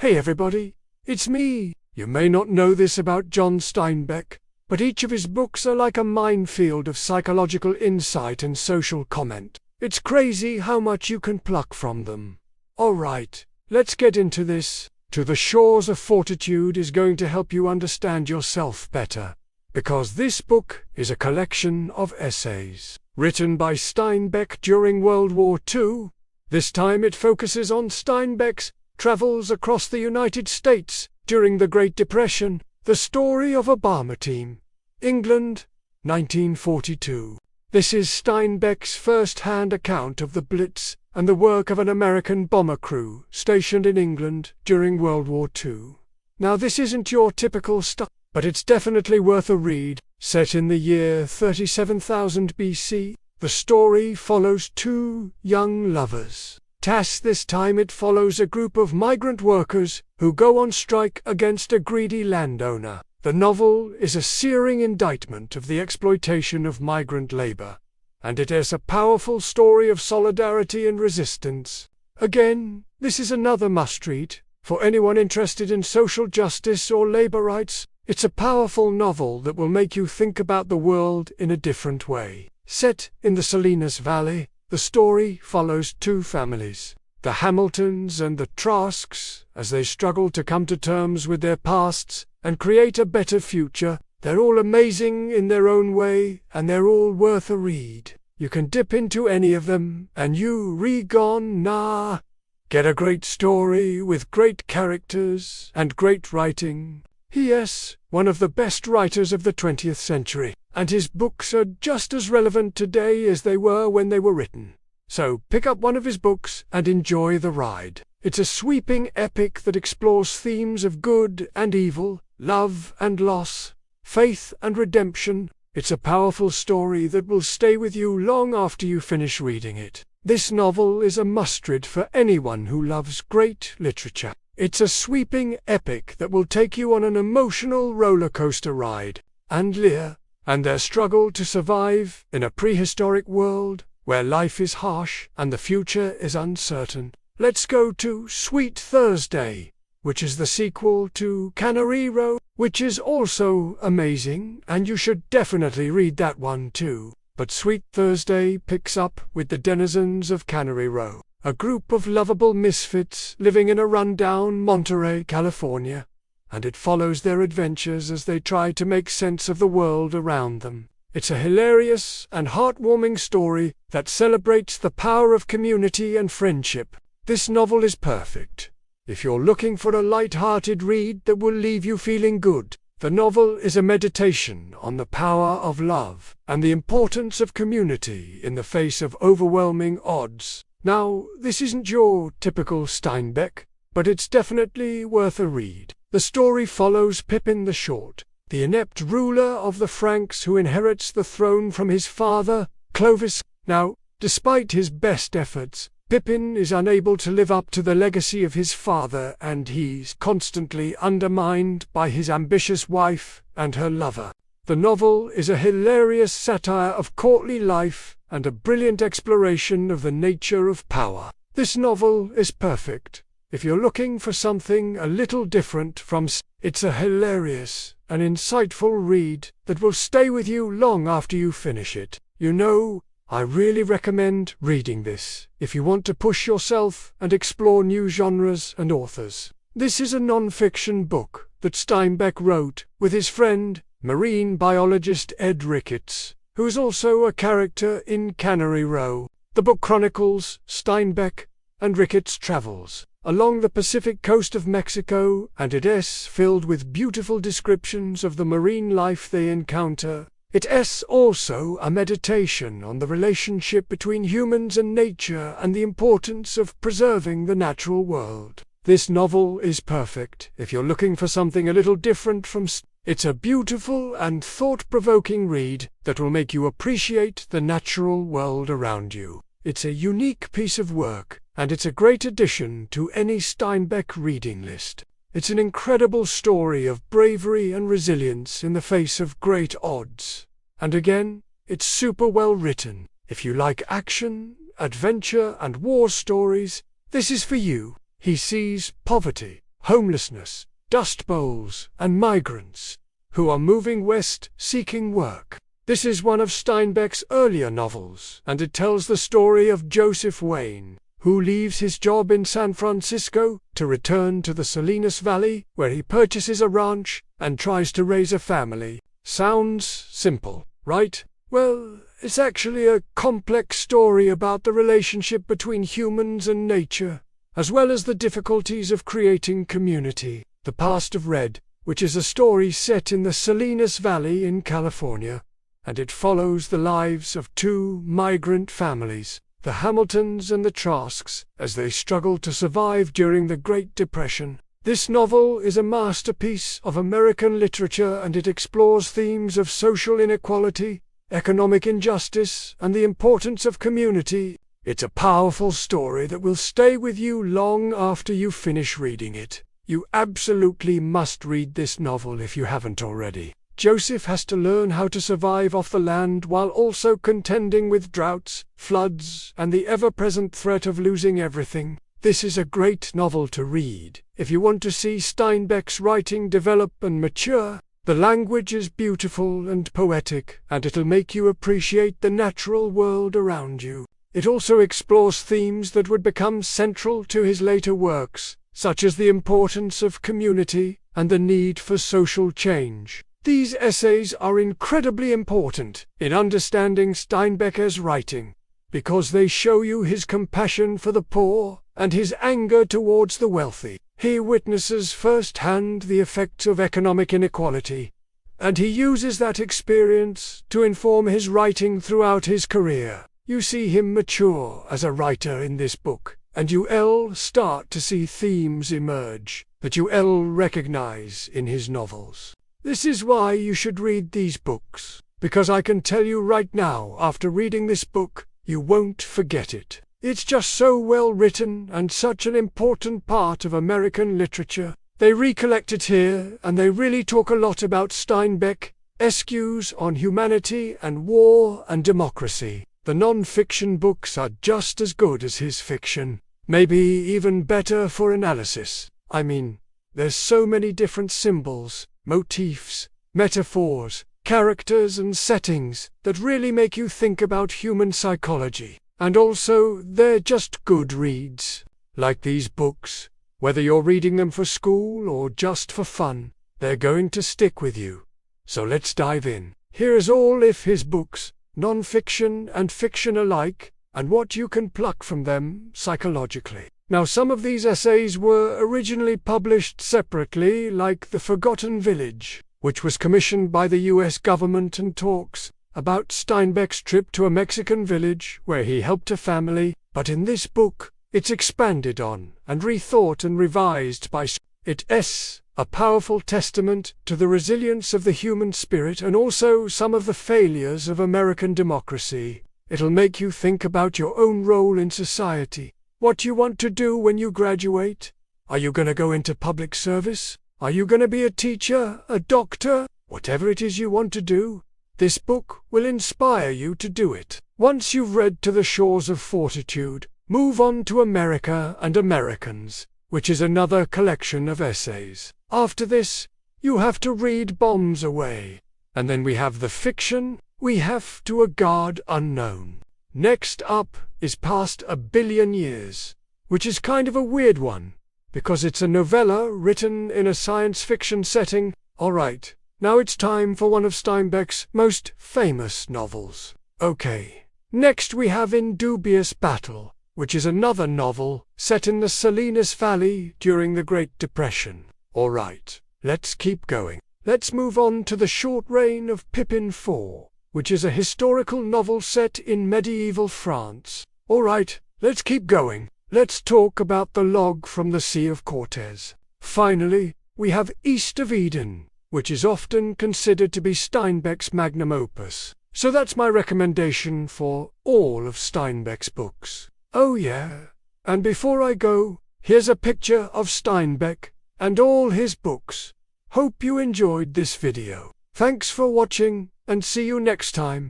Hey everybody, it's me. You may not know this about John Steinbeck, but each of his books are like a minefield of psychological insight and social comment. It's crazy how much you can pluck from them. Alright, let's get into this. To the Shores of Fortitude is going to help you understand yourself better, because this book is a collection of essays written by Steinbeck during World War II. This time it focuses on Steinbeck's travels across the United States during the Great Depression, the story of a bomber team, England, 1942. This is Steinbeck's first-hand account of the Blitz and the work of an American bomber crew stationed in England during World War II. Now this isn't your typical stuff, but it's definitely worth a read. Set in the year 37,000 BC, the story follows two young lovers. This time it follows a group of migrant workers who go on strike against a greedy landowner. The novel is a searing indictment of the exploitation of migrant labor, and it is a powerful story of solidarity and resistance. Again, this is another must-read for anyone interested in social justice or labor rights. It's a powerful novel that will make you think about the world in a different way. Set in the Salinas Valley, the story follows two families, the Hamiltons and the Trasks, as they struggle to come to terms with their pasts and create a better future. They're all amazing in their own way, and they're all worth a read. You can dip into any of them, and you get a great story with great characters and great writing. P.S. One of the best writers of the 20th century, and his books are just as relevant today as they were when they were written. So pick up one of his books and enjoy the ride. It's a sweeping epic that explores themes of good and evil, love and loss, faith and redemption. It's a powerful story that will stay with you long after you finish reading it. This novel is a must-read for anyone who loves great literature. It's a sweeping epic that will take you on an emotional roller coaster ride. And Lear, and their struggle to survive in a prehistoric world where life is harsh and the future is uncertain. Let's go to Sweet Thursday, which is the sequel to Cannery Row, which is also amazing, and you should definitely read that one too. But Sweet Thursday picks up with the denizens of Cannery Row, a group of lovable misfits living in a rundown Monterey, California, and it follows their adventures as they try to make sense of the world around them. It's a hilarious and heartwarming story that celebrates the power of community and friendship. This novel is perfect if you're looking for a light-hearted read that will leave you feeling good. The novel is a meditation on the power of love and the importance of community in the face of overwhelming odds. Now, this isn't your typical Steinbeck, but it's definitely worth a read. The story follows Pippin the Short, the inept ruler of the Franks who inherits the throne from his father, Clovis. Now, despite his best efforts, Pippin is unable to live up to the legacy of his father, and he's constantly undermined by his ambitious wife and her lover. The novel is a hilarious satire of courtly life and a brilliant exploration of the nature of power. This novel is perfect if you're looking for something a little different from It's a hilarious and insightful read that will stay with you long after you finish it. You know, I really recommend reading this if you want to push yourself and explore new genres and authors. This is a non-fiction book that Steinbeck wrote with his friend, marine biologist Ed Ricketts, who is also a character in Cannery Row. The book chronicles Steinbeck and Ricketts' travels along the Pacific coast of Mexico, and it is filled with beautiful descriptions of the marine life they encounter. It is also a meditation on the relationship between humans and nature and the importance of preserving the natural world. This novel is perfect if you're looking for something a little different from It's a beautiful and thought-provoking read that will make you appreciate the natural world around you. It's a unique piece of work, and it's a great addition to any Steinbeck reading list. It's an incredible story of bravery and resilience in the face of great odds. And again, it's super well written. If you like action, adventure, and war stories, this is for you. He sees poverty, homelessness, dust bowls, and migrants who are moving west seeking work. This is one of Steinbeck's earlier novels, and it tells the story of Joseph Wayne, who leaves his job in San Francisco to return to the Salinas Valley, where he purchases a ranch and tries to raise a family. Sounds simple, right? Well, it's actually a complex story about the relationship between humans and nature, as well as the difficulties of creating community. The Past of Red, which is a story set in the Salinas Valley in California, and it follows the lives of two migrant families, the Hamiltons and the Trasks, as they struggle to survive during the Great Depression. This novel is a masterpiece of American literature, and it explores themes of social inequality, economic injustice, and the importance of community. It's a powerful story that will stay with you long after you finish reading it. You absolutely must read this novel if you haven't already. Joseph has to learn how to survive off the land while also contending with droughts, floods, and the ever-present threat of losing everything. This is a great novel to read if you want to see Steinbeck's writing develop and mature. The language is beautiful and poetic, and it'll make you appreciate the natural world around you. It also explores themes that would become central to his later works, such as the importance of community and the need for social change. These essays are incredibly important in understanding Steinbeck's writing, because they show you his compassion for the poor and his anger towards the wealthy. He witnesses firsthand the effects of economic inequality, and he uses that experience to inform his writing throughout his career. You see him mature as a writer in this book, and you'll start to see themes emerge that you'll recognize in his novels. This is why you should read these books, because I can tell you right now, after reading this book, you won't forget it. It's just so well written and such an important part of American literature. They recollect it here, and they really talk a lot about Steinbeck's views on humanity and war and democracy. The non-fiction books are just as good as his fiction, maybe even better for analysis. I mean, there's so many different symbols, motifs, metaphors, characters and settings that really make you think about human psychology. And also, they're just good reads. Like these books, whether you're reading them for school or just for fun, they're going to stick with you. So let's dive in. Here is all of his books, non-fiction and fiction alike, and what you can pluck from them psychologically. Now, some of these essays were originally published separately, like The Forgotten Village, which was commissioned by the US government and talks about Steinbeck's trip to a Mexican village where he helped a family, but in this book, it's expanded on and rethought and revised by it's a powerful testament to the resilience of the human spirit and also some of the failures of American democracy. It'll make you think about your own role in society. What you want to do when you graduate? Are you going to go into public service? Are you going to be a teacher, a doctor? Whatever it is you want to do, this book will inspire you to do it. Once you've read To the Shores of Fortitude, move on to America and Americans, which is another collection of essays. After this, you have to read Bombs Away. And then we have the fiction, We Have to a God Unknown. Next up is Past a Billion Years, which is kind of a weird one, because it's a novella written in a science fiction setting. Alright, now it's time for one of Steinbeck's most famous novels. Okay, next we have In Dubious Battle, which is another novel set in the Salinas Valley during the Great Depression. Alright, let's keep going. Let's move on to The Short Reign of Pippin IV, which is a historical novel set in medieval France. Alright, let's keep going. Let's talk about The Log from the Sea of Cortez. Finally, we have East of Eden, which is often considered to be Steinbeck's magnum opus. So that's my recommendation for all of Steinbeck's books. Oh yeah, and before I go, here's a picture of Steinbeck and all his books. Hope you enjoyed this video. Thanks for watching, and see you next time.